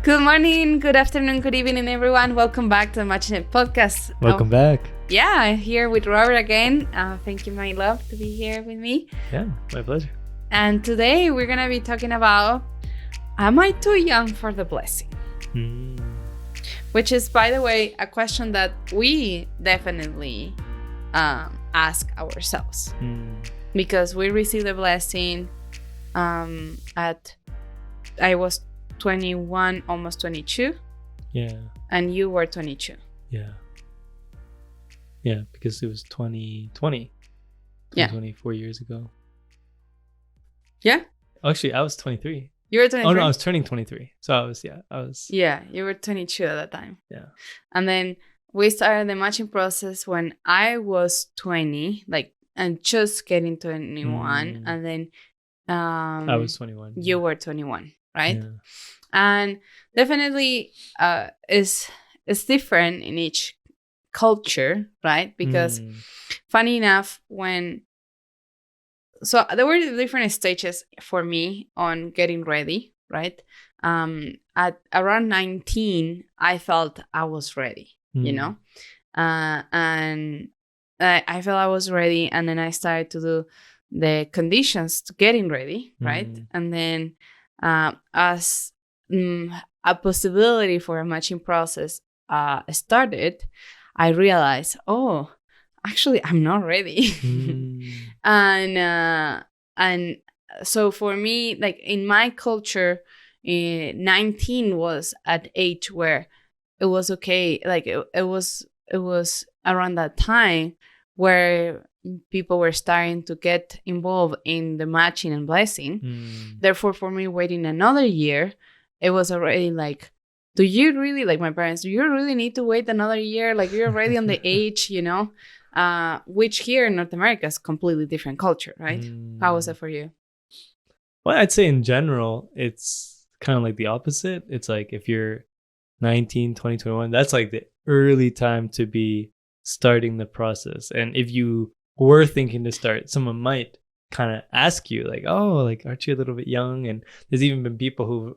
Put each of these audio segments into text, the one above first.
Good morning, good afternoon, good evening, everyone. Welcome back to the Matchnet podcast. Welcome back. Yeah, I'm here with Robert again. Thank you, my love, to be here with me. Yeah, my pleasure. And today we're going to be talking about, am I too young for the blessing? Which is, by the way, a question that we definitely ask ourselves. Because we received a blessing I was 21, almost 22. Yeah. And you were 22. Yeah. Yeah, because it was 2020. Yeah. 24 years ago. Yeah? Actually, I was 23. You were 23? Oh, no, I was turning 23. So I was. Yeah, you were 22 at that time. Yeah. And then we started the matching process when I was 20, and just getting 21. And then I was 21. You were 21, right? Yeah. And definitely it's different in each culture, right? Because funny enough, so there were different stages for me on getting ready, right? At around 19, I felt I was ready, you know? And I felt I was ready, and then I started to do the conditions to getting ready, right? And then as a possibility for a matching process started, I realized, oh, actually, I'm not ready. And so for me, like in my culture, 19 was at age where it was okay. Like it was around that time where people were starting to get involved in the matching and blessing. Therefore, for me, waiting another year, it was already like, do you really, like my parents, do you really need to wait another year? Like you're already on the age, you know? Which here in North America is completely different culture, right? How was it for you? Well, I'd say in general, it's kind of like the opposite. It's like if you're 19, 20, 21, that's like the early time to be starting the process. And if you were thinking to start, someone might kind of ask you like, oh, like, aren't you a little bit young? And there's even been people who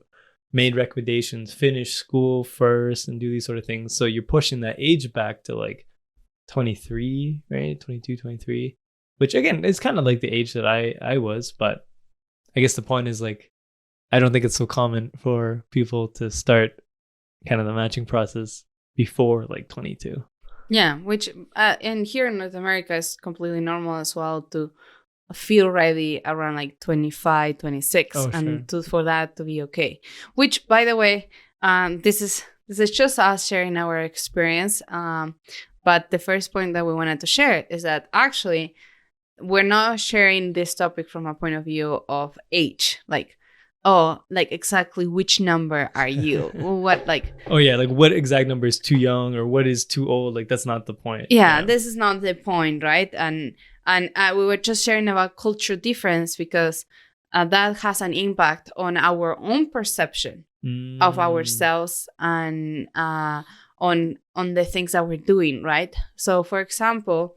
made recommendations, finish school first and do these sort of things. So you're pushing that age back to like 23, right? 22, 23, which again, is kind of like the age that I was. But I guess the point is like, I don't think it's so common for people to start kind of the matching process before like 22. Yeah, which and here in North America is completely normal as well to feel ready around like 25, 26, and for that to be okay. Which, by the way, this is just us sharing our experience. But the first point that we wanted to share is that actually we're not sharing this topic from a point of view of age, like, oh, like exactly which number are you? What like? Oh yeah, like what exact number is too young or what is too old? Like that's not the point. Yeah, this is not the point, right? And we were just sharing about culture difference because that has an impact on our own perception of ourselves and on the things that we're doing, right? So, for example,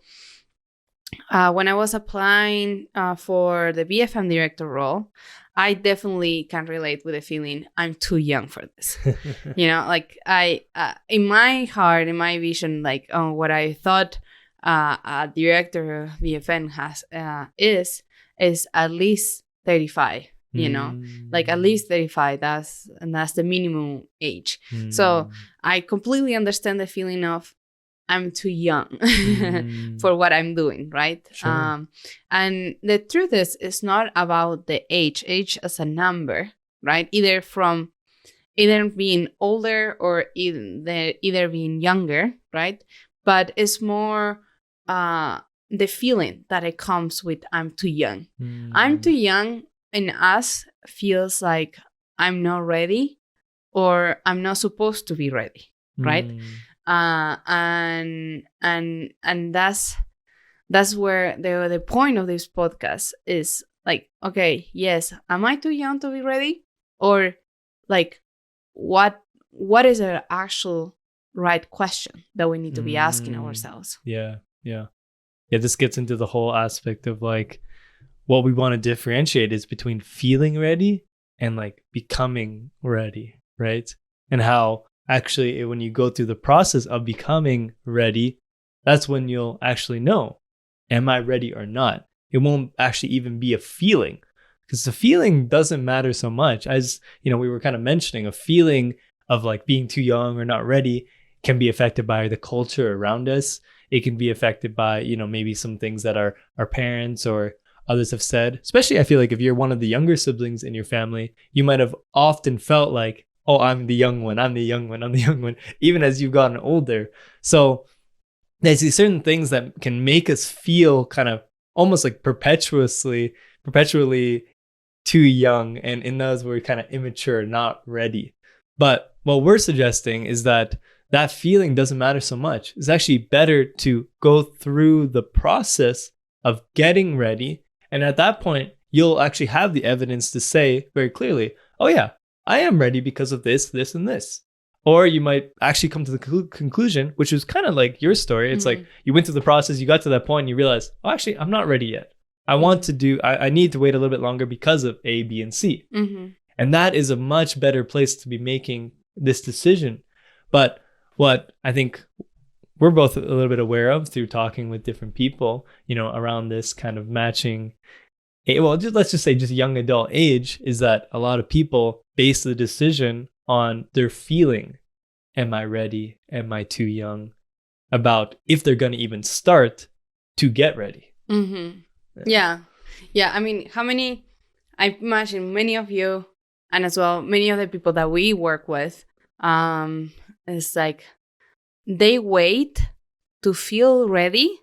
when I was applying for the BFM director role, I definitely can relate with the feeling I'm too young for this. You know, like I, in my heart, in my vision, like what I thought a director of BFM has is at least 35. You know, like at least 35. That's the minimum age. So I completely understand the feeling of I'm too young for what I'm doing, right? Sure. And the truth is, it's not about the age as a number, right? Either being older or either being younger, right? But it's more the feeling that it comes with I'm too young. I'm too young in us feels like I'm not ready or I'm not supposed to be ready, right? And that's where the point of this podcast is like, okay, yes, am I too young to be ready? Or like, what is the actual right question that we need to be asking ourselves? Yeah. This gets into the whole aspect of like, what we want to differentiate is between feeling ready and like becoming ready, right? and how actually when you go through the process of becoming ready, that's when you'll actually know, am I ready or not? It won't actually even be a feeling, because the feeling doesn't matter so much. As we were kind of mentioning, a feeling of like being too young or not ready can be affected by the culture around us. It can be affected by, maybe some things that our parents or others have said. Especially, I feel like if you're one of the younger siblings in your family, you might have often felt like, oh, I'm the young one, I'm the young one, I'm the young one, even as you've gotten older. So there's these certain things that can make us feel kind of almost like perpetually too young. And in those, we're kind of immature, not ready. But what we're suggesting is that feeling doesn't matter so much. It's actually better to go through the process of getting ready. And at that point, you'll actually have the evidence to say very clearly, oh yeah, I am ready because of this, this, and this. Or you might actually come to the conclusion, which is kind of like your story. It's like you went through the process, you got to that point, and you realize, oh, actually, I'm not ready yet. I need to wait a little bit longer because of A, B, and C. And that is a much better place to be making this decision. But what I think we're both a little bit aware of through talking with different people, around this kind of matching, let's just say just young adult age, is that a lot of people base the decision on their feeling. Am I ready? Am I too young? About if they're going to even start to get ready. Yeah. I mean, I imagine many of you, and as well, many of the people that we work with, it's like they wait to feel ready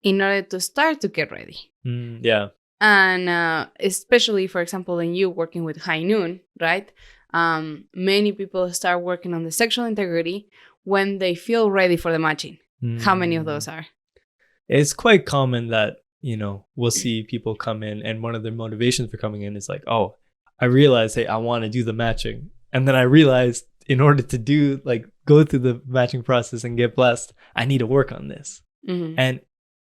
in order to start to get ready. Yeah. And especially, for example, in you working with High Noon, right? Many people start working on the sexual integrity when they feel ready for the matching. How many of those are? It's quite common that, we'll see people come in and one of their motivations for coming in is like, oh, I realized, hey, I want to do the matching. And then I realized in order to go through the matching process and get blessed, I need to work on this. And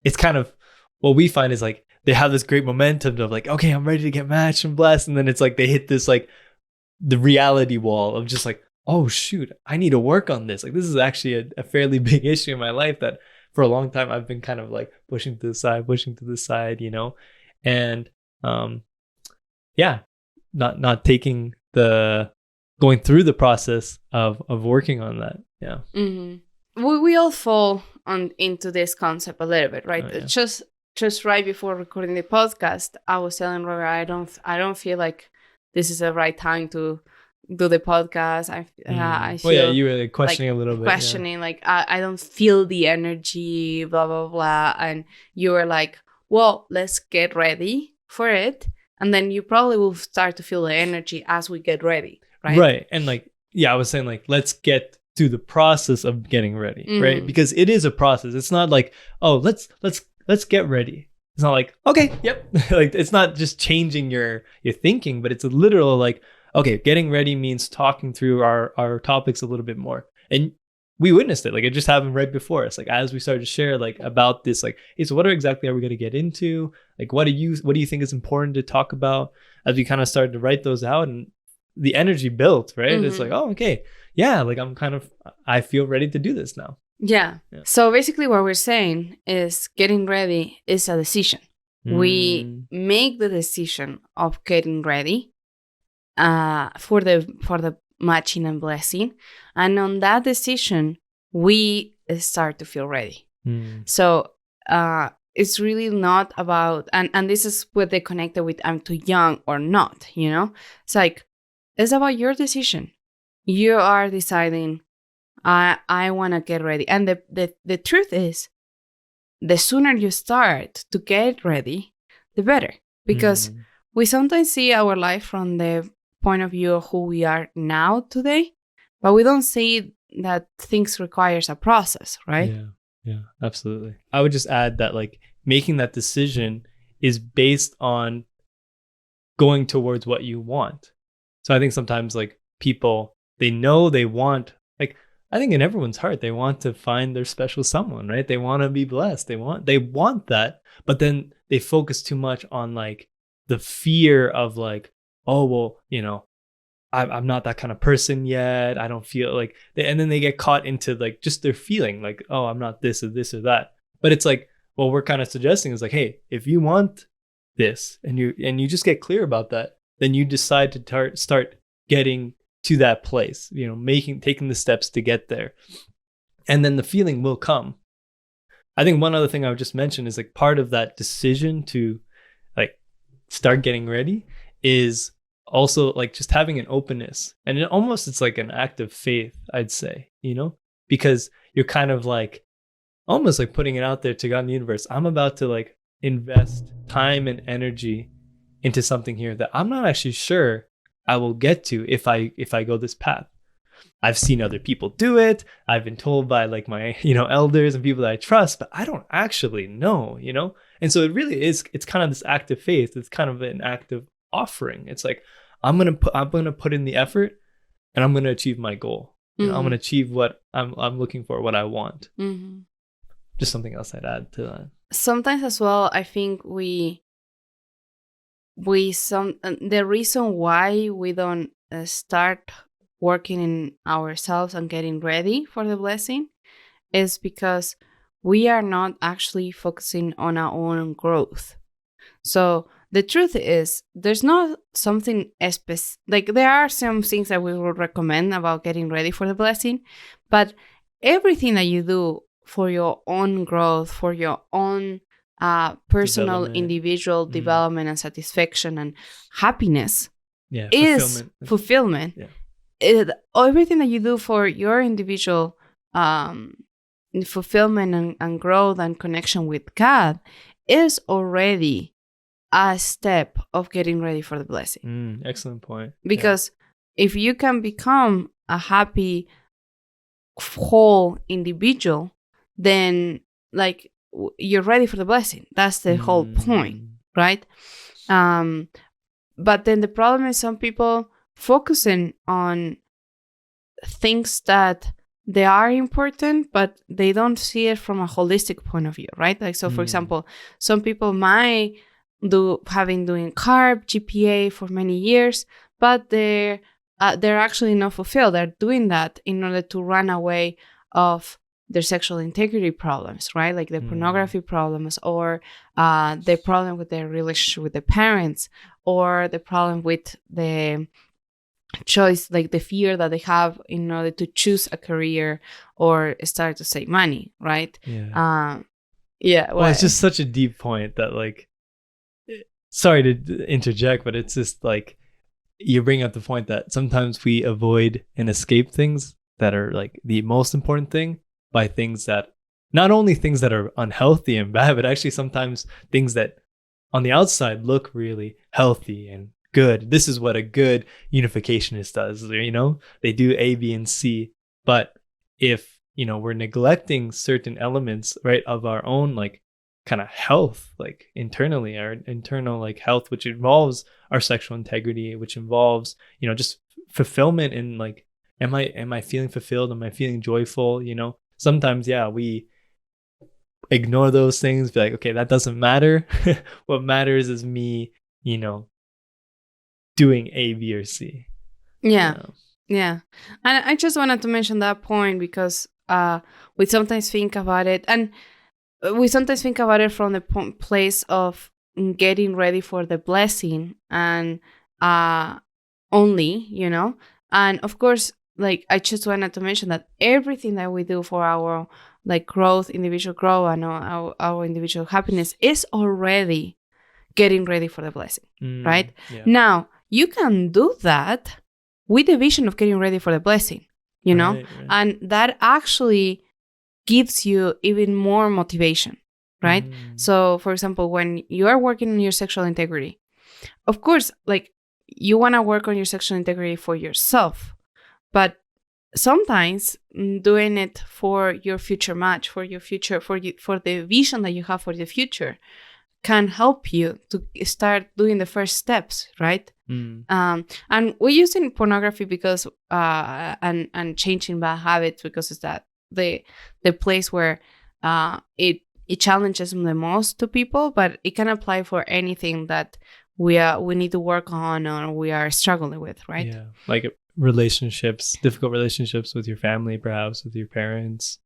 it's kind of what we find is like, they have this great momentum of like, okay, I'm ready to get matched and blessed. And then it's like, they hit this like the reality wall of just like, oh shoot, I need to work on this. Like, this is actually a fairly big issue in my life that for a long time I've been kind of like pushing to the side, and not taking going through the process of working on that. Yeah. We all fall into this concept a little bit, right? Oh, yeah. Just right before recording the podcast, I was telling Robert, I don't feel like this is the right time to do the podcast. I feel you were questioning a little bit. Like, I don't feel the energy, blah, blah, blah. And you were like, well, let's get ready for it. And then you probably will start to feel the energy as we get ready, right? Right. And like, I was saying like, let's get through the process of getting ready, right? Because it is a process. It's not like, oh, let's get ready. It's not like, okay, yep. Like, it's not just changing your thinking, but it's a literal like, okay, getting ready means talking through our topics a little bit more. And we witnessed it. Like, it just happened right before us. Like, as we started to share like about this, like, hey, so what exactly are we going to get into? Like, what do you think is important to talk about? As we kind of started to write those out, and the energy built, right? It's like, oh, okay. Yeah, like I feel ready to do this now. Yeah. So basically what we're saying is getting ready is a decision. We make the decision of getting ready for the matching and blessing. And on that decision, we start to feel ready. So it's really not about, and this is what they connected with I'm too young or not, It's like, it's about your decision. You are deciding, I want to get ready. And the truth is, the sooner you start to get ready, the better. Because we sometimes see our life from the point of view of who we are now today, but we don't see that things requires a process, right? Yeah, absolutely. I would just add that like making that decision is based on going towards what you want. So I think sometimes like people, they know they want, like, I think in everyone's heart, they want to find their special someone, right? They want to be blessed. They want that, but then they focus too much on like the fear of like, oh, well, I'm not that kind of person yet. I don't feel like, and then they get caught into like just their feeling like, oh, I'm not this or this or that. But it's like, what we're kind of suggesting is like, hey, if you want this and you just get clear about that, then you decide to start getting to that place, taking the steps to get there. And then the feeling will come. I think one other thing I would just mention is like part of that decision to like start getting ready is also like just having an openness. And it's like an act of faith, I'd say, because you're kind of like almost like putting it out there to God and the universe. I'm about to like invest time and energy into something here that I'm not actually sure I will get to if I go this path. I've seen other people do it. I've been told by like my, elders and people that I trust, but I don't actually know, And so it really is, it's kind of this act of faith. It's kind of an act of offering. It's like, I'm going to put in the effort and I'm going to achieve my goal. I'm going to achieve what I'm looking for, what I want. Mm-hmm. Just something else I'd add to that. Sometimes as well, I think the reason why we don't start working in ourselves and getting ready for the blessing is because we are not actually focusing on our own growth. So the truth is, there's not something like there are some things that we would recommend about getting ready for the blessing, but everything that you do for your own growth, for your own personal, individual development and satisfaction and happiness is fulfillment. Yeah. Everything that you do for your individual fulfillment and growth and connection with God is already a step of getting ready for the blessing. Excellent point. Because if you can become a happy, whole individual, then like you're ready for the blessing. That's the whole point, right? But then the problem is some people focusing on things that they are important, but they don't see it from a holistic point of view, right? Like, so for example, some people might doing carb GPA for many years, but they're actually not fulfilled. They're doing that in order to run away of their sexual integrity problems, right? Like the pornography problems, or the problem with their relationship with their parents, or the problem with the choice, like the fear that they have in order to choose a career or start to save money, right? Well, it's just such a deep point that like, sorry to interject, but it's just like you bring up the point that sometimes we avoid and escape things that are like the most important thing by things that, not only things that are unhealthy and bad, but actually sometimes things that on the outside look really healthy and good. This is what a good unificationist does, they do A, B, and C. But if, we're neglecting certain elements, right, of our own like kind of health, like internally, our internal like health, which involves our sexual integrity, which involves, just fulfillment in like, am I feeling fulfilled? Am I feeling joyful? Sometimes, we ignore those things, be like, okay, that doesn't matter. What matters is me, doing A, B, or C. Yeah. And I just wanted to mention that point because we sometimes think about it, and we sometimes think about it from the place of getting ready for the blessing and only, and of course, like I just wanted to mention that everything that we do for our like growth, individual growth, and our individual happiness is already getting ready for the blessing, right? Yeah. Now, you can do that with the vision of getting ready for the blessing, right. And that actually gives you even more motivation, right? So, for example, when you are working on your sexual integrity, of course, like you want to work on your sexual integrity for yourself, but sometimes doing it for your future match, for your future, for the vision that you have for the future, can help you to start doing the first steps, right? And we're using pornography because and changing bad habits because it's that the place where it challenges the most to people, but it can apply for anything that we need to work on or we are struggling with, right? Yeah, like relationships, difficult relationships with your family, perhaps with your parents,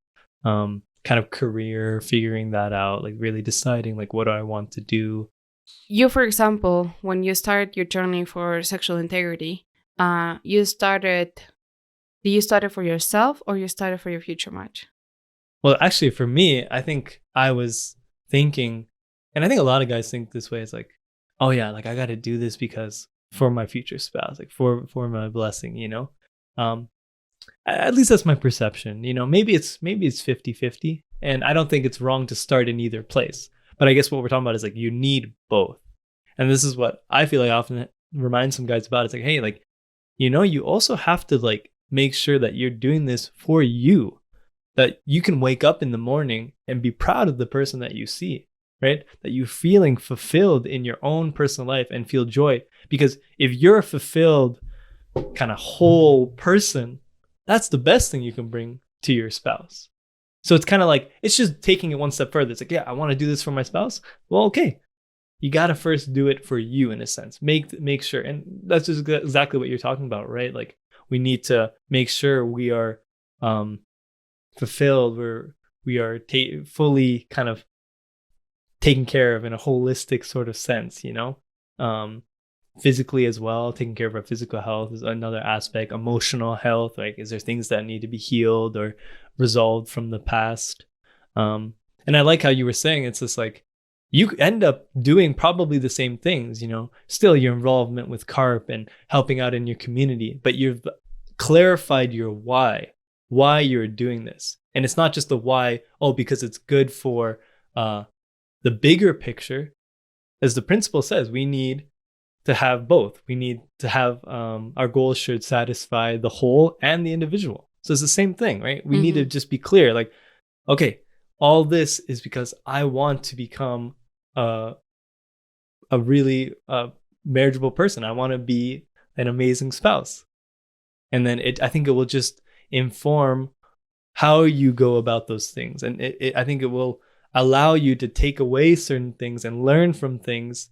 kind of career, figuring that out, like really deciding like what do I want to do. You, for example, when you started your journey for sexual integrity, did you start it for yourself or you started for your future match? Well, actually, for me, I think I was thinking, and I think a lot of guys think this way. It's like, oh yeah, like I got to do this because for my future spouse, like for my blessing, you know. At least that's my perception. You know, maybe it's 50-50, and I don't think it's wrong to start in either place. But I guess what we're talking about is like you need both, and this is what I feel like I often remind some guys about. It's like, hey, like, you know, you also have to like make sure that you're doing this for you. That you can wake up in the morning and be proud of the person that you see, right? That you're feeling fulfilled in your own personal life and feel joy. Because if you're a fulfilled kind of whole person, that's the best thing you can bring to your spouse. So it's kind of like, it's just taking it one step further. It's like, yeah, I want to do this for my spouse. Well, okay. You got to first do it for you in a sense. Make sure. And that's just exactly what you're talking about, right? Like we need to make sure we are, fulfilled, where we are fully kind of taken care of in a holistic sort of sense, you know, physically as well. Taking care of our physical health is another aspect. Emotional health, like is there things that need to be healed or resolved from the past? And I like how you were saying it's just like you end up doing probably the same things, you know, still your involvement with CARP and helping out in your community, but you've clarified your why you're doing this. And it's not just the why, oh, because it's good for the bigger picture. As the principle says, we need to have both. We need to have our goals should satisfy the whole and the individual. So it's the same thing, right? We need to just be clear, like, okay, all this is because I want to become a really marriageable person. I want to be an amazing spouse. And then I think it will just inform how you go about those things. And I think it will allow you to take away certain things and learn from things.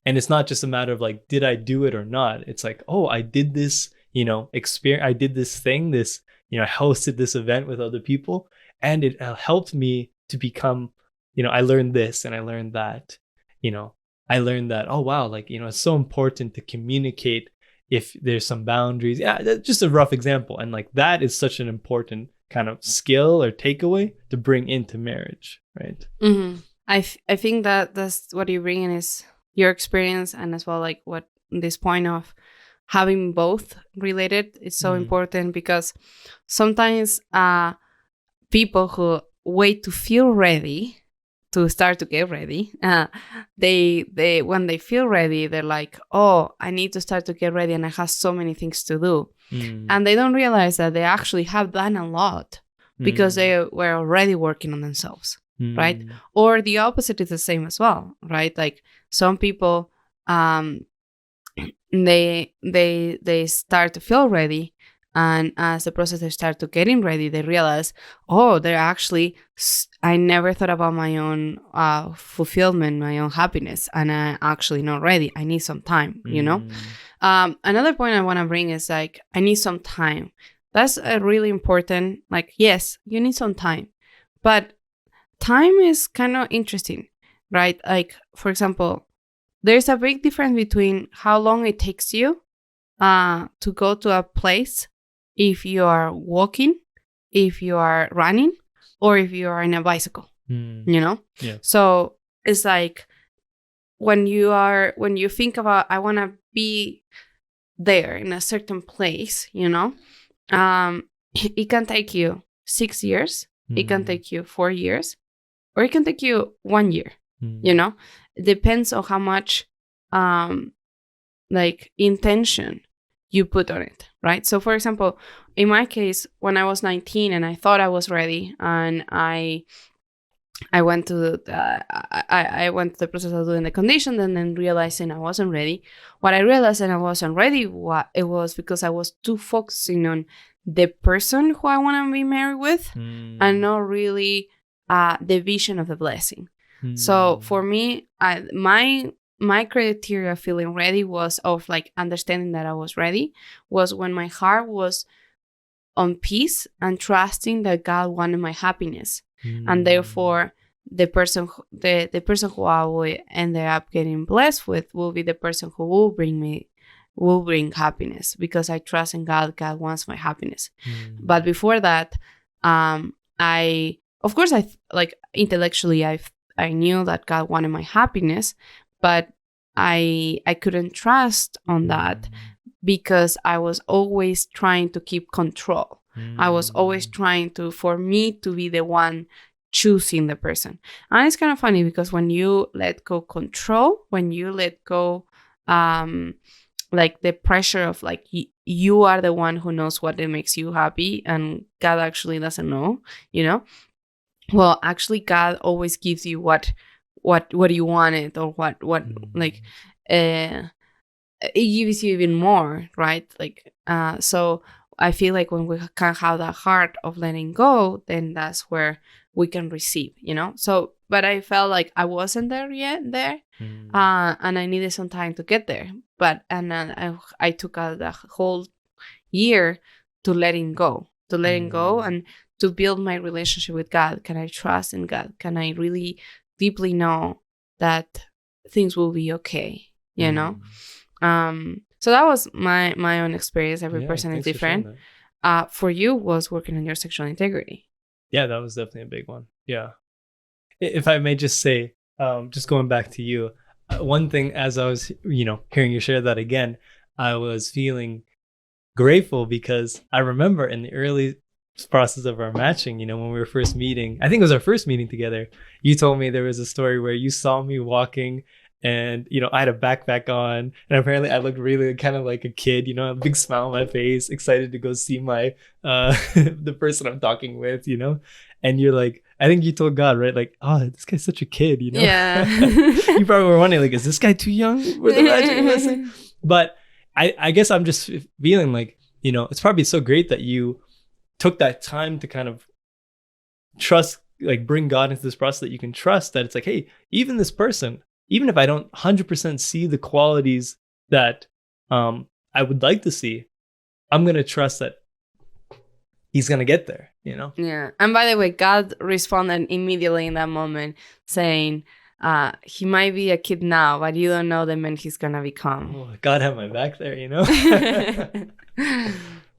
And it's not just a matter of like, did I do it or not? It's like, oh, I did this, you know, I did this thing, this, you know, I hosted this event with other people, and it helped me to become, you know, I learned this and I learned that, you know, I learned that, oh, wow, like, you know, it's so important to communicate if there's some boundaries. Yeah, that's just a rough example. And like that is such an important kind of skill or takeaway to bring into marriage, right? I think that's what you bring in is your experience, and as well like what this point of having both related is so important, because sometimes people who wait to feel ready to start to get ready, they when they feel ready, they're like, oh, I need to start to get ready and I have so many things to do. And they don't realize that they actually have done a lot because they were already working on themselves, right? Or the opposite is the same as well, right? Like some people, they start to feel ready, and as the process they start to getting ready, they realize, oh, they're actually, I never thought about my own fulfillment, my own happiness, and I'm actually not ready. I need some time, you know? Another point I want to bring is like, I need some time. That's a really important, like, yes, you need some time, but time is kind of interesting, right? Like, for example, there's a big difference between how long it takes you to go to a place if you are walking, if you are running, or if you are in a bicycle, you know? Yeah. So it's like when you think about, I want to be there in a certain place, you know, it can take you 6 years, it can take you 4 years, or it can take you 1 year, you know? It depends on how much like intention you put on it, right? So for example, in my case, when I was 19 and I thought I was ready, and I went to the process of doing the condition, and then realizing I wasn't ready. What I realized and I wasn't ready, it was because I was too focusing on the person who I want to be married with, and not really the vision of the blessing. So for me, my my criteria feeling ready was of like understanding that I was ready was when my heart was on peace and trusting that God wanted my happiness. And therefore the person who I will end up getting blessed with will be the person who will bring happiness, because I trust in God. God wants my happiness. But before that, I like intellectually I knew that God wanted my happiness, but I couldn't trust on that because I was always trying to keep control. I was always trying for me to be the one choosing the person. And it's kind of funny because when you let go control, when you let go like the pressure of like you are the one who knows what makes you happy and God actually doesn't know, well, actually God always gives you what you wanted, or what like it gives you even more, right? Like so I feel like when we can have that heart of letting go, then that's where we can receive, So, but I felt like I wasn't there yet and I needed some time to get there. But I took the whole year to letting go, and to build my relationship with God. Can I trust in God? Can I really deeply know that things will be okay? So that was my own experience. Every person is different. For you was working on your sexual integrity. Yeah, that was definitely a big one. Yeah. If I may just say, just going back to you, one thing as I was, hearing you share that again, I was feeling grateful because I remember in the early process of our matching, when we were first meeting, I think it was our first meeting together, you told me there was a story where you saw me walking and, I had a backpack on, and apparently I looked really kind of like a kid, a big smile on my face, excited to go see my, the person I'm talking with, and you're like, I think you told God, right? Like, oh, this guy's such a kid, Yeah. You probably were wondering, like, is this guy too young for the matching lesson? But I guess I'm just feeling like, it's probably so great that you took that time to kind of trust, like bring God into this process, that you can trust that it's like, hey, even this person, even if I don't 100% see the qualities that I would like to see, I'm going to trust that he's going to get there, Yeah. And by the way, God responded immediately in that moment saying, he might be a kid now, but you don't know the man he's going to become. Oh, God had my back there,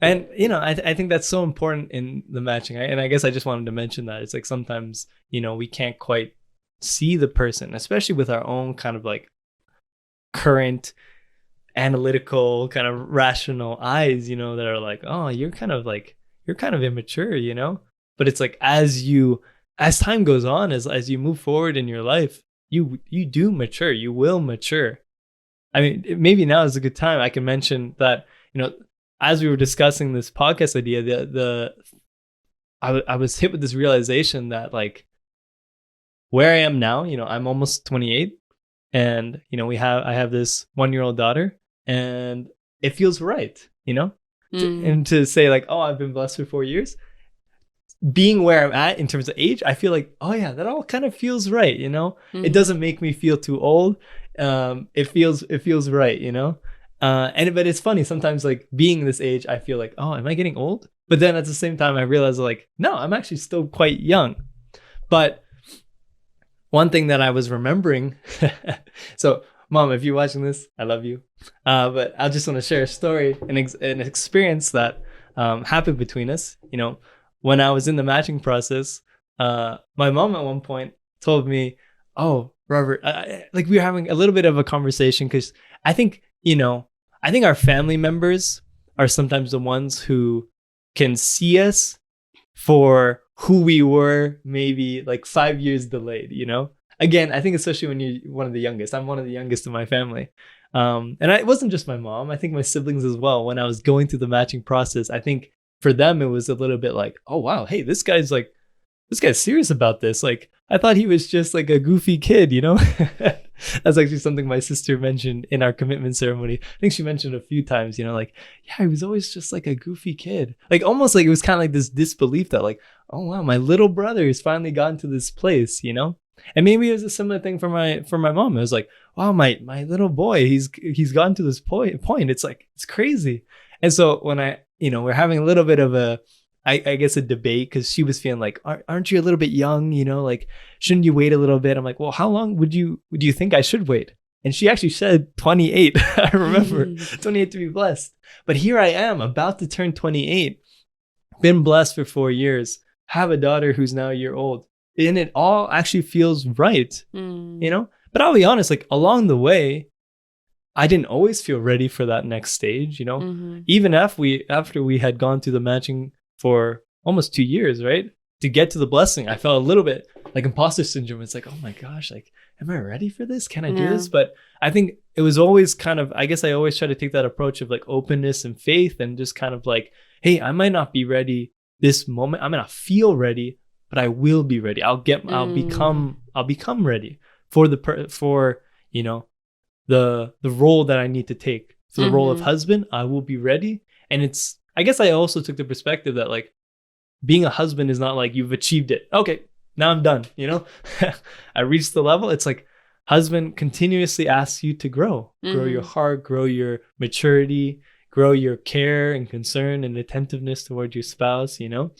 And, I think that's so important in the matching. And I guess I just wanted to mention that. It's like sometimes, we can't quite see the person, especially with our own kind of like current analytical kind of rational eyes, that are like, oh, you're kind of immature, but it's like as time goes on, as you move forward in your life, you do mature, you will mature. I mean, maybe now is a good time I can mention that, as we were discussing this podcast idea, I was hit with this realization that like where I am now, I'm almost 28, and I have this 1-year-old daughter, and it feels right, and to say like, oh, I've been blessed for 4 years, being where I'm at in terms of age, I feel like, oh yeah, that all kind of feels right, It doesn't make me feel too old. It feels right, but it's funny sometimes, like being this age, I feel like, oh, am I getting old? But then at the same time, I realize like, no, I'm actually still quite young. But one thing that I was remembering, so Mom, if you're watching this, I love you. But I just want to share a story, an experience that happened between us. When I was in the matching process, my mom at one point told me, oh, Robert, like we were having a little bit of a conversation, because I think our family members are sometimes the ones who can see us for who we were maybe like 5 years delayed, Again, I think especially when you're one of the youngest. I'm one of the youngest in my family. And it wasn't just my mom. I think my siblings as well. When I was going through the matching process, I think for them, it was a little bit like, oh, wow, hey, this guy's serious about this. Like, I thought he was just like a goofy kid, That's actually something my sister mentioned in our commitment ceremony. I think she mentioned a few times, like, yeah, he was always just like a goofy kid. Like, almost like it was kind of like this disbelief that like, oh, wow, my little brother has finally gotten to this place, And maybe it was a similar thing for my mom. It was like, wow, my little boy, he's gotten to this point. It's like, it's crazy. And so when we're having a little bit of I guess a debate, because she was feeling like, aren't you a little bit young? Like, shouldn't you wait a little bit? I'm like, well, how long would you think I should wait? And she actually said 28. I remember 28 to be blessed. But here I am about to turn 28, been blessed for 4 years, have a daughter who's now a year old. And it all actually feels right, But I'll be honest, like along the way, I didn't always feel ready for that next stage, Even after we had gone through the matching for almost 2 years, right? To get to the blessing, I felt a little bit like imposter syndrome. It's like, oh my gosh, like, am I ready for this? Can I do this? But I think it was always kind of, I guess I always try to take that approach of like openness and faith, and just kind of like, hey, I might not be ready this moment. I might not feel ready, but I will be ready. I'll become ready for the role that I need to take. For the role of husband, I will be ready. And I guess I also took the perspective that like being a husband is not like you've achieved it. Okay, now I'm done. I reached the level. It's like husband continuously asks you to grow your heart, grow your maturity, grow your care and concern and attentiveness towards your spouse, And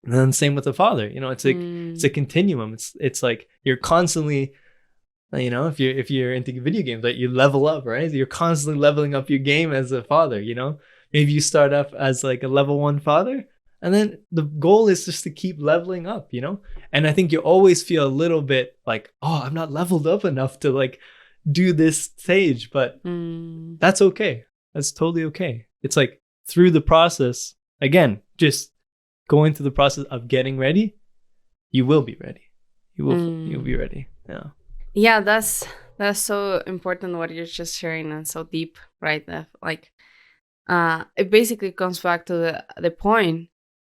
then same with the father, it's like, it's a continuum. It's like you're constantly, if you're into video games, like you level up, right? You're constantly leveling up your game as a father, Maybe you start up as like a level 1 father, and then the goal is just to keep leveling up, And I think you always feel a little bit like, oh, I'm not leveled up enough to like do this stage, but that's okay. That's totally okay. It's like through the process, again, just going through the process of getting ready, you will be ready. You'll be ready. Yeah. Yeah, that's so important what you're just sharing, and so deep, right? Like, it basically comes back to the point.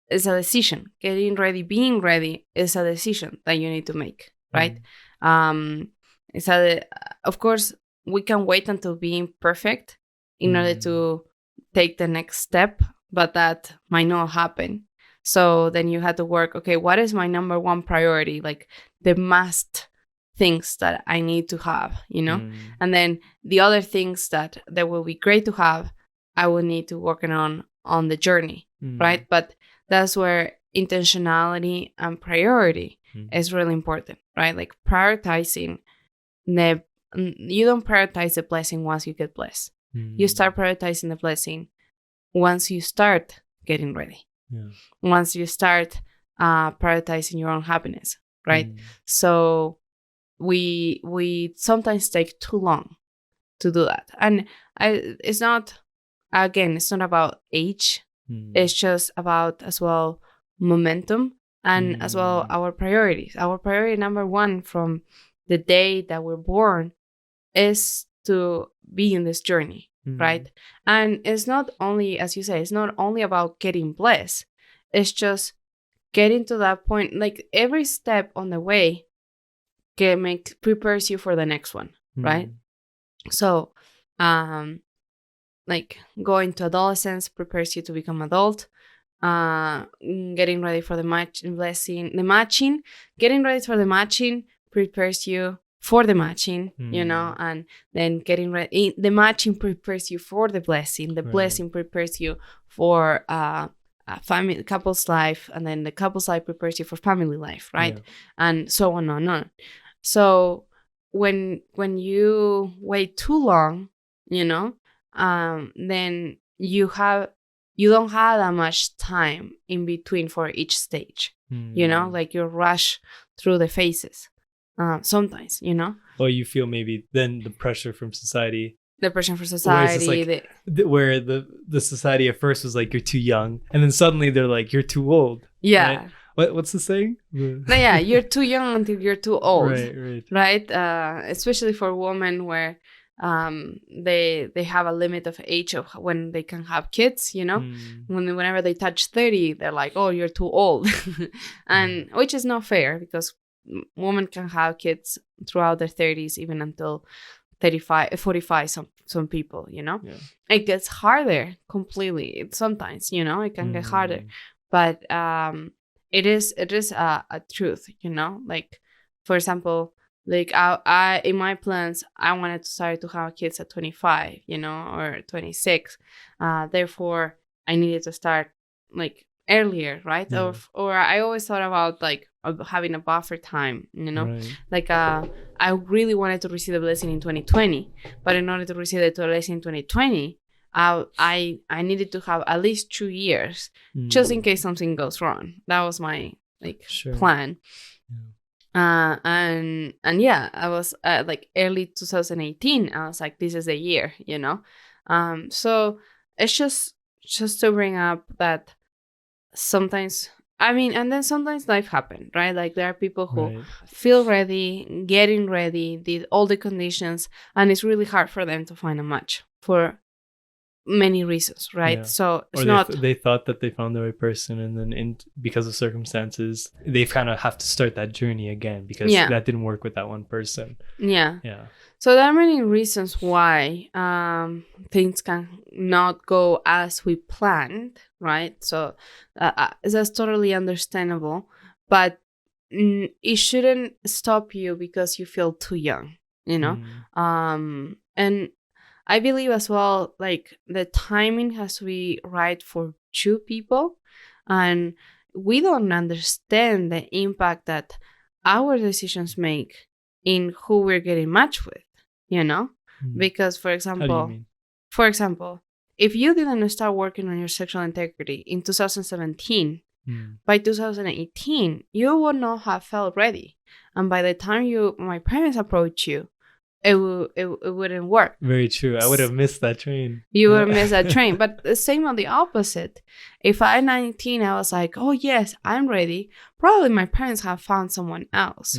It's a decision. Getting ready, being ready is a decision that you need to make, right? Of course, we can wait until being perfect in order to take the next step, but that might not happen. So then you have to work, okay, what is my number one priority? Like the must things that I need to have, And then the other things that will be great to have, I will need to work on the journey, right? But that's where intentionality and priority is really important, right? Like prioritizing you don't prioritize the blessing once you get blessed. You start prioritizing the blessing once you start getting ready. Yeah. Once you start prioritizing your own happiness, right? So we sometimes take too long to do that. And it's not about age. It's just about as well momentum and as well our priorities. Our priority number one from the day that we're born is to be in this journey, right? And it's not only, as you say, it's not only about getting blessed. It's just getting to that point. Like every step on the way prepares you for the next one, right? So, like going to adolescence prepares you to become adult. Getting ready for the matching, getting ready for the matching prepares you for the matching, and then getting ready, the matching prepares you for the blessing. The blessing prepares you for family, couple's life, and then the couple's life prepares you for family life, right? Yeah. And so on and on. So when you wait too long, then you don't have that much time in between for each stage. Like you rush through the phases sometimes, Or you feel maybe then the pressure from society. The pressure from society. Where the society at first was like, you're too young. And then suddenly they're like, you're too old. Yeah. Right? What's the saying? Yeah, you're too young until you're too old. Right. Especially for women where they have a limit of age of when they can have kids, whenever they touch 30, they're like, oh, you're too old. And which is not fair, because women can have kids throughout their 30s, even until 35, 45, some people, It gets harder completely. Sometimes, it can get harder, but it is a truth, like, for example, Like I in my plans, I wanted to start to have kids at 25, or 26. Therefore, I needed to start like earlier, right? Yeah. Or I always thought about like having a buffer time, Right. like I really wanted to receive the blessing in 2020, but in order to receive the blessing in 2020, I needed to have at least 2 years just in case something goes wrong. That was my like Sure. plan. Yeah. And yeah, I was like early 2018. I was like, this is the year, so it's just to bring up that sometimes, I mean, and then sometimes life happens, right? Like there are people who Right. feel ready, getting ready, did all the conditions, and it's really hard for them to find a match for many reasons, right? Yeah. So it's Or not. they thought that they found the right person, and then because of circumstances, they kind of have to start that journey again because Yeah. that didn't work with that one person. Yeah. Yeah. So there are many reasons why things can not go as we planned, right? So that's totally understandable, but it shouldn't stop you because you feel too young, and I believe as well, like the timing has to be right for two people, and we don't understand the impact that our decisions make in who we're getting matched with, because How do you mean? for example, if you didn't start working on your sexual integrity in 2017, by 2018, you would not have felt ready, and by the time my parents approach you, it wouldn't work. Very true. I would have missed that train. You would miss that train. But the same on the opposite. If I'm 19, I was like, oh yes, I'm ready. Probably my parents have found someone else,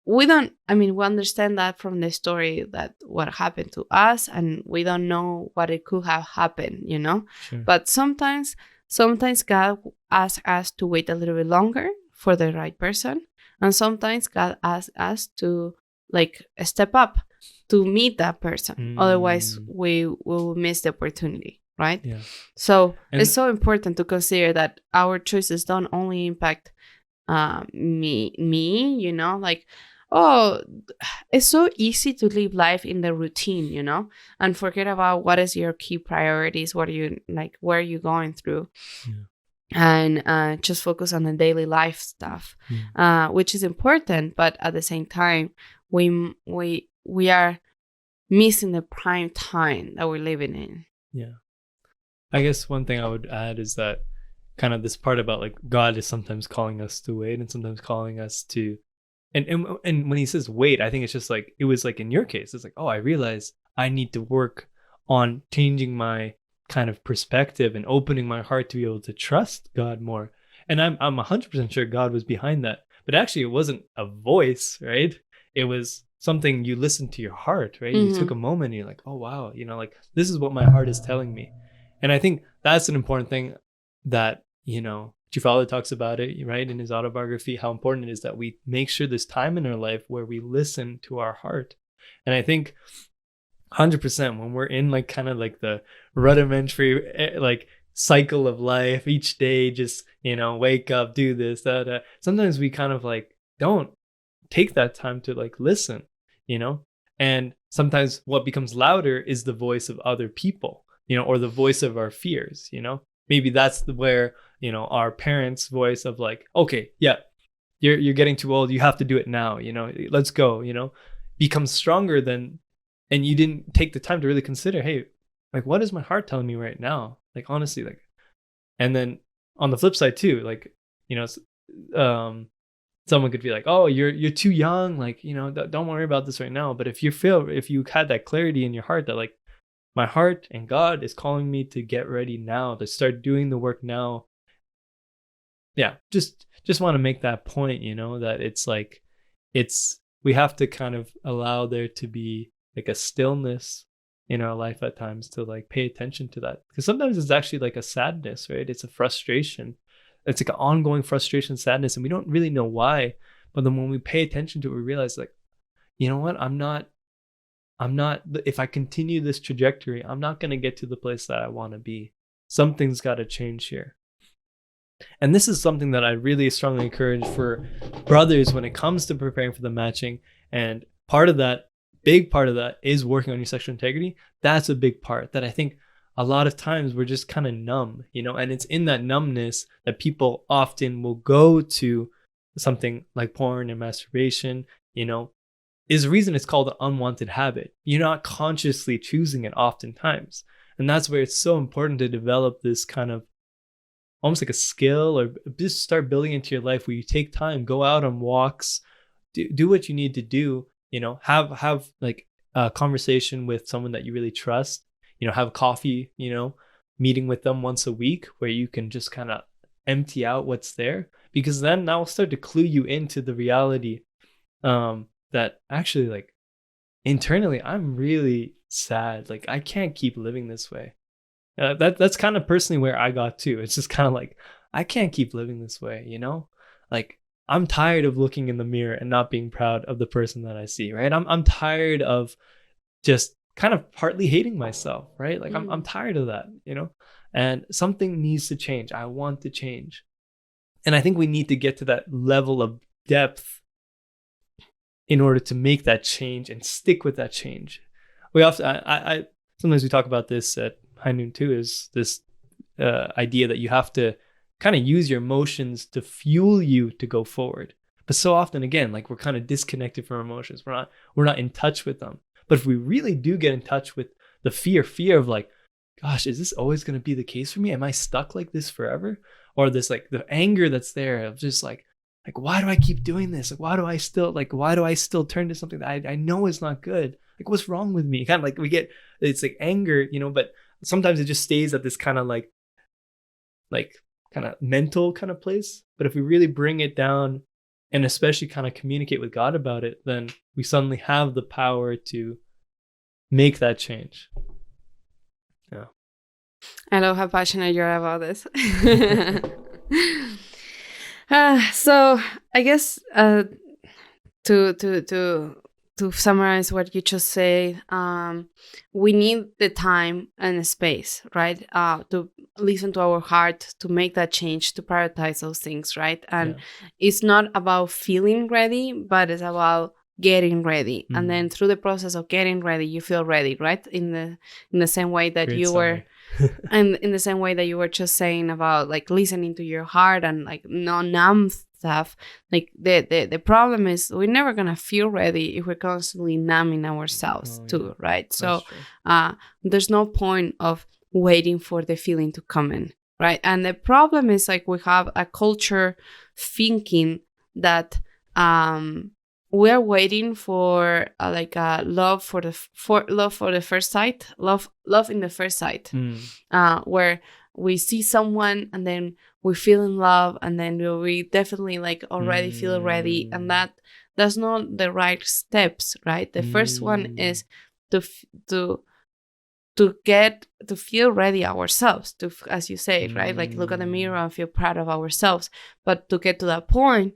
We we understand that from the story that what happened to us, and we don't know what it could have happened, Sure. But sometimes God asks us to wait a little bit longer for the right person. And sometimes God asks us to like step up to meet that person. Otherwise, we will miss the opportunity, right? Yeah. So it's so important to consider that our choices don't only impact me, like, oh, it's so easy to live life in the routine, and forget about what is your key priorities, what are you like, where are you going through, and just focus on the daily life stuff, which is important, but at the same time, we are missing the prime time that we're living in. Yeah. I guess one thing I would add is that kind of this part about like God is sometimes calling us to wait and sometimes calling us to, and when he says wait, I think it's just like, it was like in your case, it's like, oh, I realize I need to work on changing my kind of perspective and opening my heart to be able to trust God more. And I'm 100% sure God was behind that, but actually it wasn't a voice, right? It was something you listened to your heart, right? You took a moment and you're like, oh wow, like this is what my heart is telling me. And I think that's an important thing that, Chufala talks about it, right, in his autobiography, how important it is that we make sure there's time in our life where we listen to our heart. And I think 100% when we're in like kind of like the rudimentary like cycle of life each day, just, wake up, do this, that, sometimes we kind of like don't take that time to like listen, and sometimes what becomes louder is the voice of other people, or the voice of our fears, maybe that's where, our parents' voice of like, okay, yeah, you're getting too old, you have to do it now, let's go, becomes stronger than, and you didn't take the time to really consider, hey, like, what is my heart telling me right now? Like, honestly, like, and then on the flip side too, like, someone could be like, oh, you're too young, like, don't worry about this right now. But if you had that clarity in your heart that like, my heart and God is calling me to get ready now, to start doing the work now. Yeah, just want to make that point, that it's like, we have to kind of allow there to be like a stillness in our life at times to like pay attention to that. Because sometimes it's actually like a sadness, right? It's a frustration. It's like an ongoing frustration, sadness, and we don't really know why. But then when we pay attention to it, we realize like, you know what? I'm not, if I continue this trajectory, I'm not going to get to the place that I want to be. Something's got to change here. And this is something that I really strongly encourage for brothers when it comes to preparing for the matching. And big part of that is working on your sexual integrity. That's a big part that I think a lot of times we're just kind of numb, and it's in that numbness that people often will go to something like porn and masturbation, is the reason it's called an unwanted habit. You're not consciously choosing it oftentimes. And that's where it's so important to develop this kind of almost like a skill, or just start building into your life where you take time, go out on walks, do what you need to do, have like a conversation with someone that you really trust, have coffee, meeting with them once a week where you can just kind of empty out what's there, because then that will start to clue you into the reality that actually, like, internally, I'm really sad. Like, I can't keep living this way. That's kind of personally where I got to. It's just kind of like, I can't keep living this way, Like, I'm tired of looking in the mirror and not being proud of the person that I see, right? I'm tired of just kind of partly hating myself, right? Like, I'm tired of that, And something needs to change. I want to change. And I think we need to get to that level of depth in order to make that change and stick with that change. We often, I sometimes we talk about this at High Noon too, is this idea that you have to kind of use your emotions to fuel you to go forward. But so often, again, like, we're kind of disconnected from our emotions. We're not in touch with them. But if we really do get in touch with the fear of like, gosh, is this always going to be the case for me? Am I stuck like this forever? Or this, like, the anger that's there of just like, why do I keep doing this? Like, why do I still turn to something that I know is not good? Like, what's wrong with me? Kind of like it's like anger, but sometimes it just stays at this kind of like kind of mental kind of place. But if we really bring it down and especially kind of communicate with God about it, then we suddenly have the power to make that change. Yeah. I love how passionate you're about this. So I guess to summarize what you just said, we need the time and the space, right? To listen to our heart, to make that change, to prioritize those things, right? And it's not about feeling ready, but it's about getting ready. And then through the process of getting ready, you feel ready, right? In the same way that Great you summary. were, and in the same way that you were just saying about like listening to your heart and like no numb stuff. Like the problem is we're never gonna feel ready if we're constantly numbing ourselves too, right? So there's no point of waiting for the feeling to come in, right? And the problem is like we have a culture thinking that we're waiting for love for the first sight, love in the first sight, where we see someone and then we feel in love and then we definitely like already feel ready, and that's not the right steps, right? The first one is to get to feel ready ourselves, to, as you say, right? Like look at the mirror and feel proud of ourselves. But to get to that point,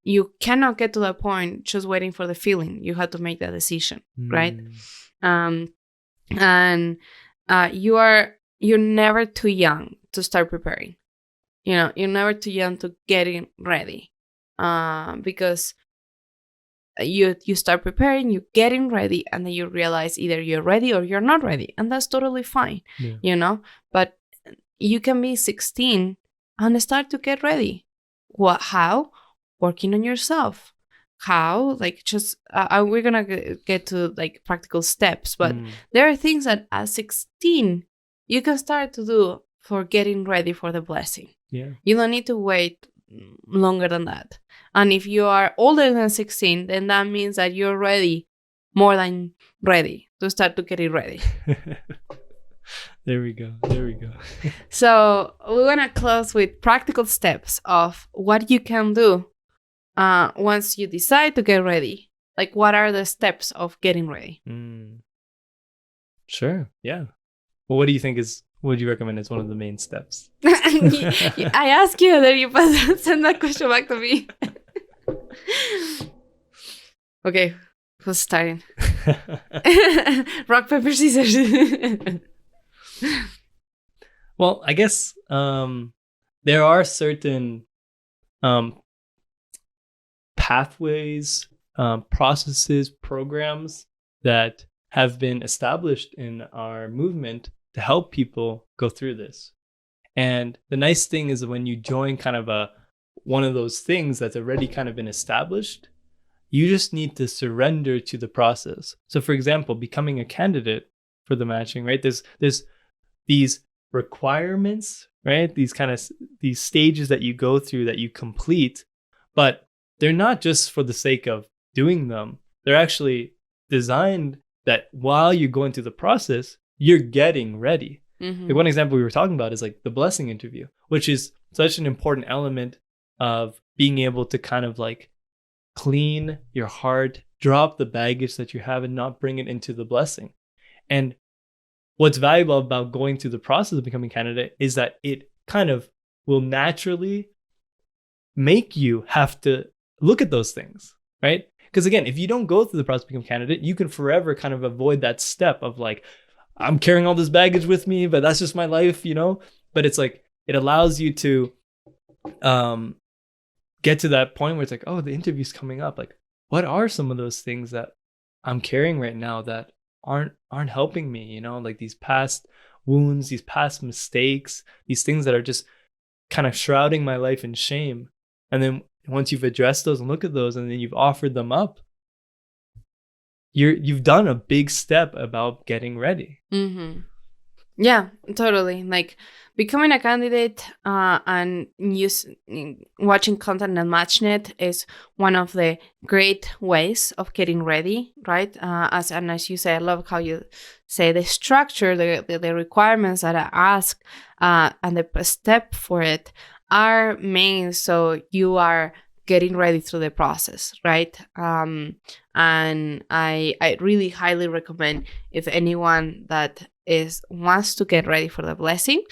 you cannot get to that point just waiting for the feeling. You have to make that decision, right? And you're never too young to start preparing. You're never too young to getting ready, because you start preparing, you're getting ready, and then you realize either you're ready or you're not ready, and that's totally fine, But you can be 16 and start to get ready. What? How? Working on yourself. How? Like just we're gonna get to like practical steps, but there are things that at 16 you can start to do for getting ready for the blessing. You don't need to wait longer than that. And if you are older than 16, then that means that you're ready, more than ready, to start to get it ready. There we go. So we want to close with practical steps of what you can do once you decide to get ready. Like, what are the steps of getting ready? Sure. Yeah. Well, what would you recommend as one of the main steps? I ask you, then you send that question back to me. Okay, who's starting? Rock, paper, scissors. Well, I guess the there are certain pathways, processes, programs that have been established in our movement to help people go through this. And the nice thing is that when you join kind of one of those things that's already kind of been established, you just need to surrender to the process. So for example, becoming a candidate for the matching, right? There's these requirements, right? These stages that you go through that you complete, but they're not just for the sake of doing them. They're actually designed that while you're going through the process, you're getting ready. Mm-hmm. Like one example we were talking about is like the blessing interview, which is such an important element of being able to kind of like clean your heart, drop the baggage that you have and not bring it into the blessing. And what's valuable about going through the process of becoming a candidate is that it kind of will naturally make you have to look at those things, right? Because again, if you don't go through the process of becoming a candidate, you can forever kind of avoid that step of like, I'm carrying all this baggage with me, but that's just my life, you know? But it's like, it allows you to get to that point where it's like, oh, the interview's coming up. Like, what are some of those things that I'm carrying right now that aren't helping me, you know? Like these past wounds, these past mistakes, these things that are just kind of shrouding my life in shame. And then once you've addressed those and look at those and then you've offered them up, you've done a big step about getting ready. Mm-hmm. Yeah, totally. Like becoming a candidate and watching content on MatchNet is one of the great ways of getting ready, right? As you say, I love how you say the structure, the requirements that I ask, and the step for it are made so you are getting ready through the process, right? And I really highly recommend, if anyone that wants to get ready for the blessing,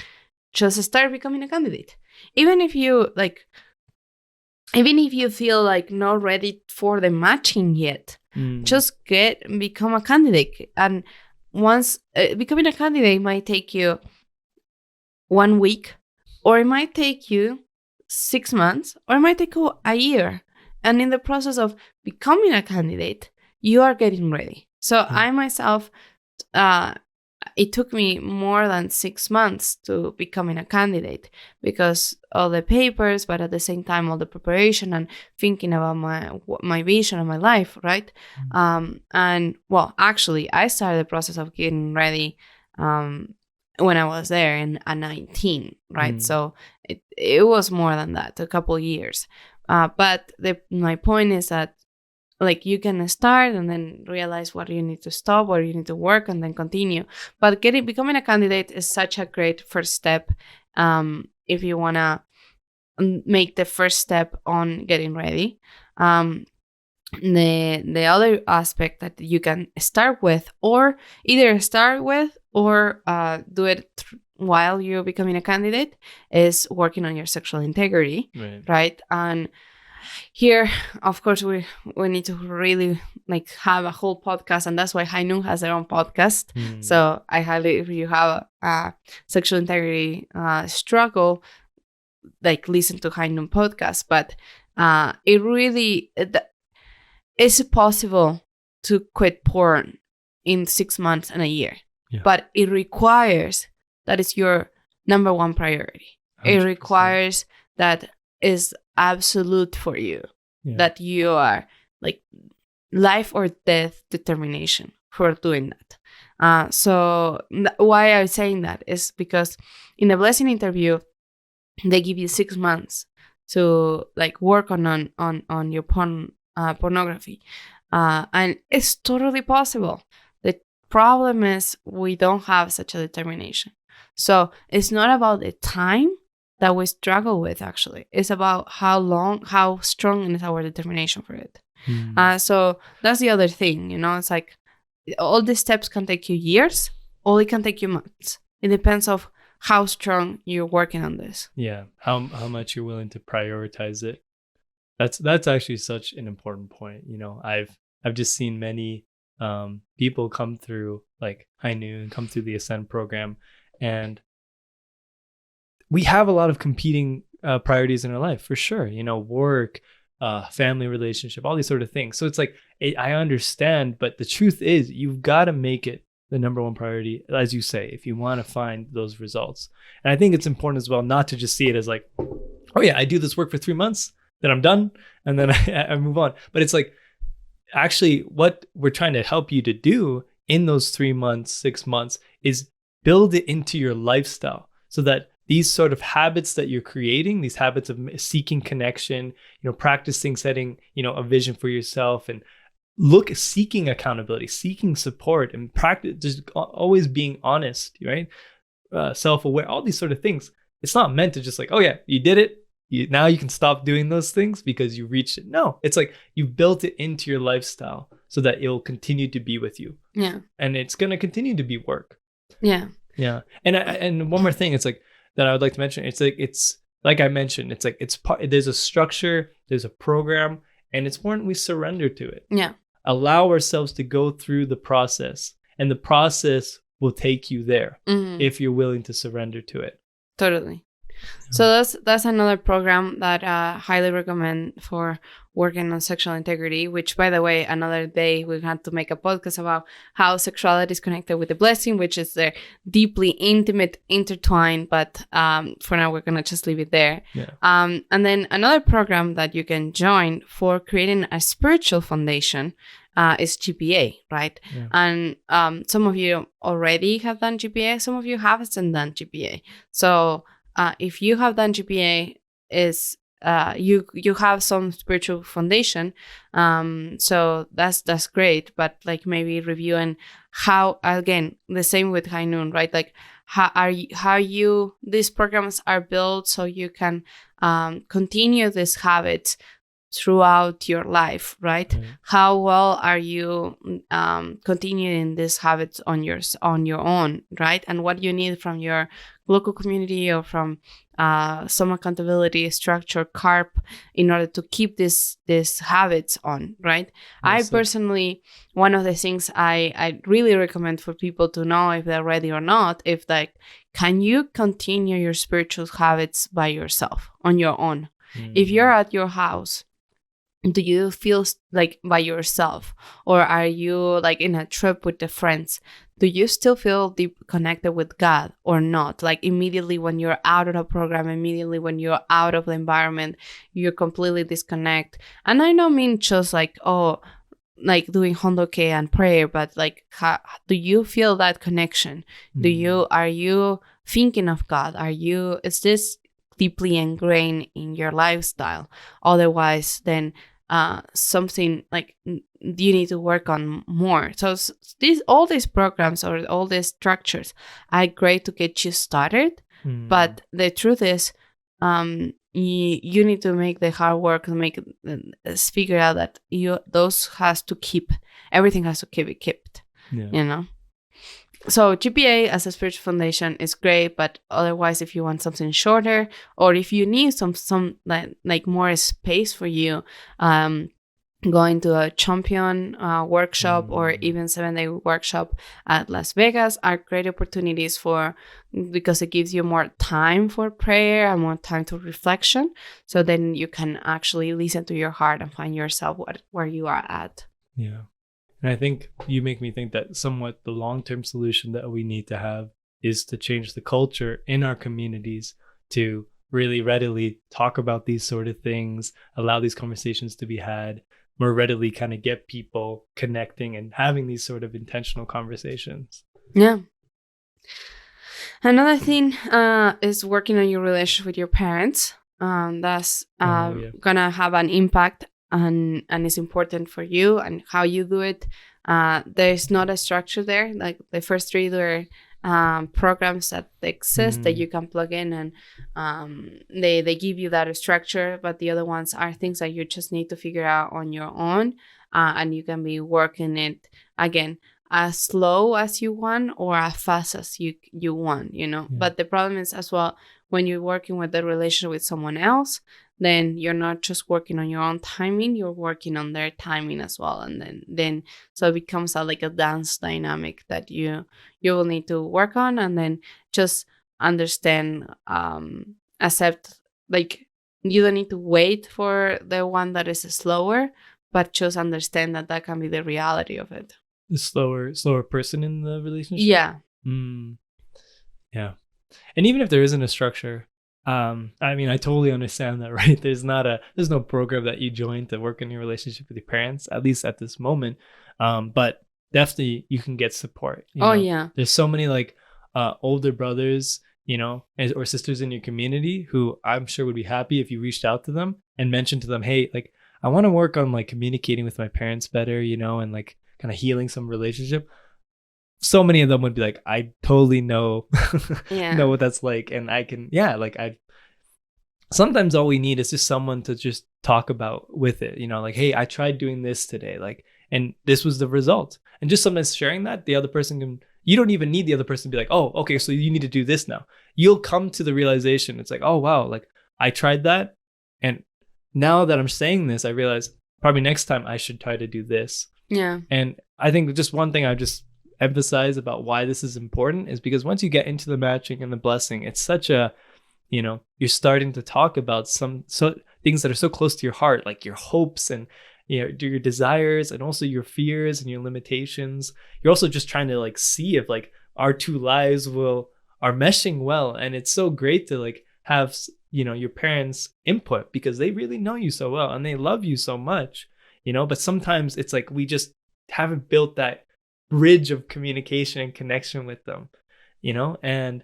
just start becoming a candidate. Even if you feel like not ready for the matching yet, just become a candidate. And once becoming a candidate might take you 1 week, or it might take you 6 months, or it might take you a year. And in the process of becoming a candidate, you are getting ready. So I myself, it took me more than 6 months to becoming a candidate, because all the papers, but at the same time, all the preparation and thinking about my vision of my life, right? And well, actually, I started the process of getting ready when I was there at 19, right? So it was more than that, a couple of years. But my point is that, like, you can start and then realize what you need to stop, what you need to work, and then continue. But becoming a candidate is such a great first step if you want to make the first step on getting ready. The other aspect that you can start with, or either start with or do it while you're becoming a candidate, is working on your sexual integrity, right? And here, of course, we need to really like have a whole podcast, and that's why High Noon has their own podcast. So I highly, if you have a sexual integrity struggle, like listen to High Noon podcast. But it really it's possible to quit porn in 6 months and a year, but it requires that it's your number one priority. 100%. It requires that is absolute for you, that you are like life or death determination for doing that. So why I'm saying that is because in the blessing interview, they give you 6 months to like work on your pornography, and it's totally possible. The problem is we don't have such a determination. So it's not about the time that we struggle with, actually. It's about how strong is our determination for it. So that's the other thing, you know. It's like all these steps can take you years, or it can take you months. It depends of how strong you're working on this. Yeah, how much you're willing to prioritize it. That's actually such an important point. You know, I've just seen many people come through like High Noon, come through the Ascend program, and we have a lot of competing priorities in our life, for sure. Work, family relationship, all these sort of things. So it's like, I understand, but the truth is you've got to make it the number one priority, as you say, if you want to find those results. And I think it's important as well not to just see it as like, oh yeah, I do this work for 3 months, then I'm done, and then I move on. But it's like, actually what we're trying to help you to do in those 3 months, 6 months is build it into your lifestyle, so that these sort of habits that you're creating, these habits of seeking connection, practicing setting, a vision for yourself, and seeking accountability, seeking support, and practice, just always being honest, right? Self-aware, all these sort of things. It's not meant to just like, oh yeah, you did it. Now you can stop doing those things because you reached it. No, it's like you've built it into your lifestyle so that it'll continue to be with you. Yeah. And it's going to continue to be work. Yeah. Yeah. And one more thing, it's like, that I would like to mention, it's like I mentioned, it's like, there's a structure, there's a program, and it's important we surrender to it. Yeah. Allow ourselves to go through the process, and the process will take you there if you're willing to surrender to it. Totally. So that's another program that I highly recommend for working on sexual integrity, which, by the way, another day we had to make a podcast about how sexuality is connected with the blessing, which is they're deeply intimate, intertwined. But for now, we're going to just leave it there. Yeah. And then another program that you can join for creating a spiritual foundation is GPA, right? Yeah. And some of you already have done GPA. Some of you haven't done GPA. So if you have done GPA, you have some spiritual foundation, so that's great. But like maybe reviewing how, again, the same with High Noon, right? Like how these programs are built so you can continue this habit throughout your life, right? Mm-hmm. How well are you continuing these habits on your own, right? And what you need from your local community or from some accountability structure, CARP, in order to keep these habits on, right? I personally, one of the things I really recommend for people to know if they're ready or not, if like, can you continue your spiritual habits by yourself, on your own? Mm-hmm. If you're at your house, do you feel like by yourself, or are you like in a trip with the friends? Do you still feel deep connected with God or not? Like immediately when you're out of the program, immediately when you're out of the environment, you're completely disconnect. And I don't mean just like, like doing hondoke and prayer, but like, do you feel that connection? Mm-hmm. Are you thinking of God? Is this deeply ingrained in your lifestyle? Otherwise, then something like you need to work on more. So all these programs or all these structures are great to get you started, but the truth is you need to make the hard work and figure out that everything has to keep kept. Yeah. So GPA as a spiritual foundation is great, but otherwise, if you want something shorter, or if you need some like more space for you, going to a champion workshop or even 7-day workshop at Las Vegas are great opportunities because it gives you more time for prayer and more time to reflection. So then you can actually listen to your heart and find yourself where you are at. Yeah. And I think you make me think that somewhat the long-term solution that we need to have is to change the culture in our communities to really readily talk about these sort of things, allow these conversations to be had, more readily kind of get people connecting and having these sort of intentional conversations. Yeah. Another thing is working on your relationship with your parents. That's gonna have an impact and it's important for you and how you do it. There's not a structure there. Like the first 3 were programs that exist that you can plug in and they give you that structure, but the other ones are things that you just need to figure out on your own, and you can be working it again as slow as you want or as fast as you want, But the problem is as well, when you're working with the relationship with someone else, then you're not just working on your own timing, you're working on their timing as well. And then so it becomes like a dance dynamic that you will need to work on. And then just understand, accept, like, you don't need to wait for the one that is slower, but just understand that that can be the reality of it. The slower person in the relationship. Yeah. Yeah. And even if there isn't a structure, I mean, I totally understand that, right? There's no program that you join to work in your relationship with your parents, at least at this moment. But definitely you can get support. Yeah. There's so many like older brothers, or sisters in your community who I'm sure would be happy if you reached out to them and mentioned to them, hey, like, I want to work on like communicating with my parents better, and like kind of healing some relationship. So many of them would be like, I totally know know what that's like, and I can, I sometimes all we need is just someone to just talk about with it, like, hey, I tried doing this today, like, and this was the result. And just sometimes sharing that, the other person can, you don't even need the other person to be like, oh, okay, so you need to do this now. You'll come to the realization, it's like, oh wow, like I tried that, and now that I'm saying this, I realize probably next time I should try to do this. Yeah. And I think just one thing I just emphasize about why this is important is because once you get into the matching and the blessing, it's such a, you're starting to talk about some things that are so close to your heart, like your hopes and your desires, and also your fears and your limitations. You're also just trying to like see if like our two lives are meshing well. And it's so great to like have, your parents' input, because they really know you so well and they love you so much, but sometimes it's like we just haven't built that bridge of communication and connection with them, and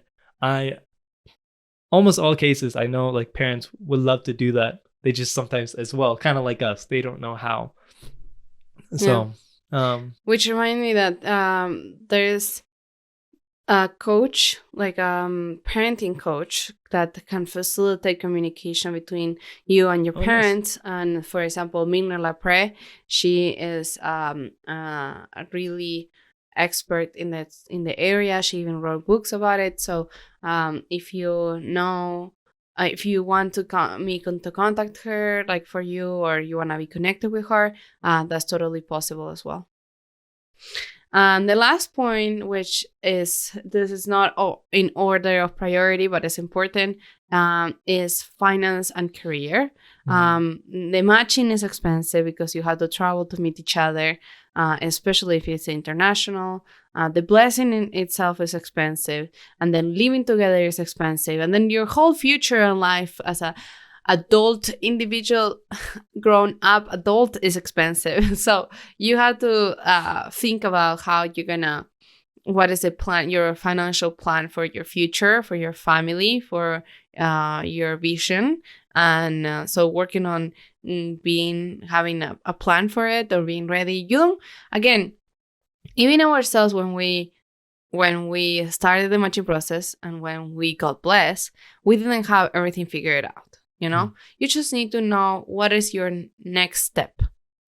almost all cases, I know like parents would love to do that. They just sometimes as well, kind of like us, they don't know how. So, which reminds me that there's a coach, like parenting coach, that can facilitate communication between you and your parents. Nice. And for example, Migna Lapre, she is a really expert in the area. She even wrote books about it. So if you want to to contact her, like for you, or you want to be connected with her, that's totally possible as well. The last point, which is, this is not in order of priority, but it's important, is finance and career. The matching is expensive because you have to travel to meet each other, especially if it's international. The blessing in itself is expensive, and then living together is expensive, and then your whole future in life as a adult individual, grown up adult, is expensive. So you have to think about how you're gonna, what is the plan, your financial plan for your future, for your family, for your vision. And so working on having a plan for it, or being ready. You don't, again, even ourselves, when we started the matching process and when we got blessed, we didn't have everything figured out. You just need to know what is your next step.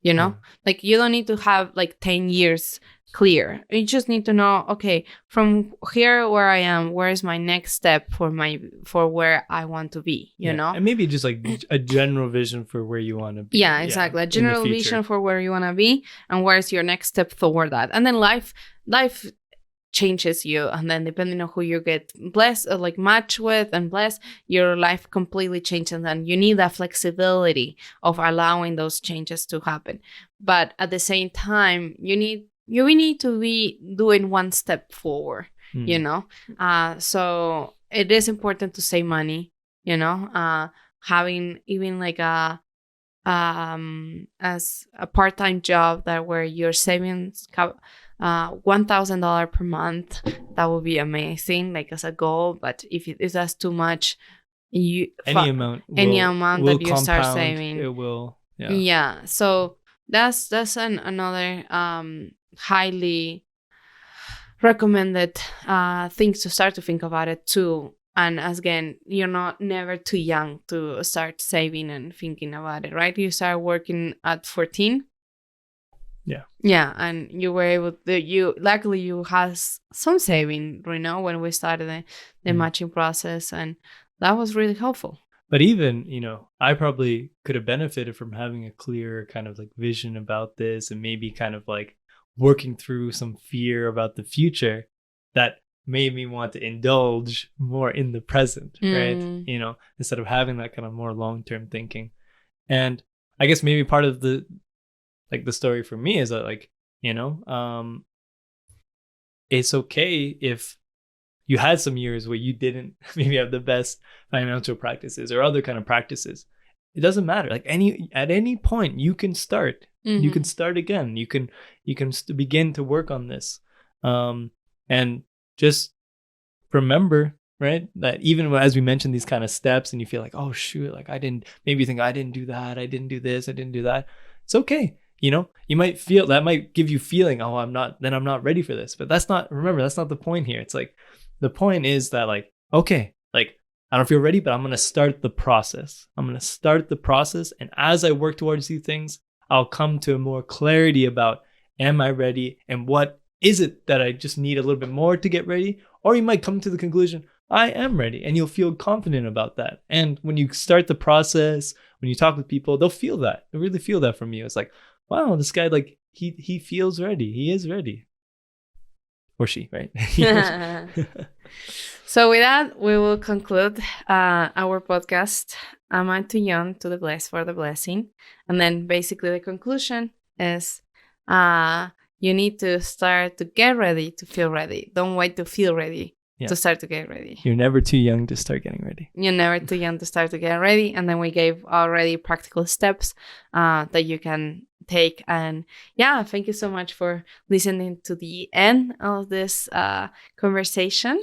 Like, you don't need to have like 10 years clear. You just need to know, okay, from here where I am, where is my next step for where I want to be, you know? And maybe just like a general vision for where you want to be. Yeah, exactly. A general vision for where you want to be, and where is your next step toward that. And then life changes you, and then depending on who you get blessed or like match with and blessed, your life completely changes, and you need that flexibility of allowing those changes to happen. But at the same time, you need to be doing one step forward, so it is important to save money, having even like as a part-time job that where your savings $1,000 per month, that would be amazing, like as a goal. But if that's too much, any amount that you start saving, it will. So that's another highly recommended things to start to think about it too. And again, you're never too young to start saving and thinking about it, right? You start working at 14. Yeah, and you were able to, luckily you had some saving, when we started the matching process, and that was really helpful. But even, I probably could have benefited from having a clear kind of like vision about this, and maybe kind of like working through some fear about the future that made me want to indulge more in the present, right? Mm. You know, instead of having that kind of more long-term thinking. And I guess maybe part of the story for me is that, like, you know, it's okay if you had some years where you didn't maybe have the best financial practices or other kind of practices. It doesn't matter. Like at any point you can start. You can start again. You can begin to work on this. And just remember, right, that even as we mentioned these kind of steps and you feel like, oh shoot, like maybe you think I didn't do that, I didn't do this, I didn't do that. It's okay. You know, you might feel that might give you feeling, oh, I'm not ready for this. But that's not the point here. It's like, the point is that, like, okay, like, I don't feel ready, but I'm going to start the process. And as I work towards these things, I'll come to more clarity about, am I ready? And what is it that I just need a little bit more to get ready? Or you might come to the conclusion, I am ready, and you'll feel confident about that. And when you start the process, when you talk with people, they'll feel that. They'll really feel that from you. It's like, wow, this guy, like, he feels ready. He is ready. Or she, right? So with that, we will conclude our podcast. Am I too young to be blessed for the blessing? And then basically the conclusion is you need to start to get ready to feel ready. Don't wait to feel ready to start to get ready. You're never too young to start getting ready. You're never too young to start to get ready. And then we gave already practical steps that you can take. And yeah, thank you so much for listening to the end of this conversation.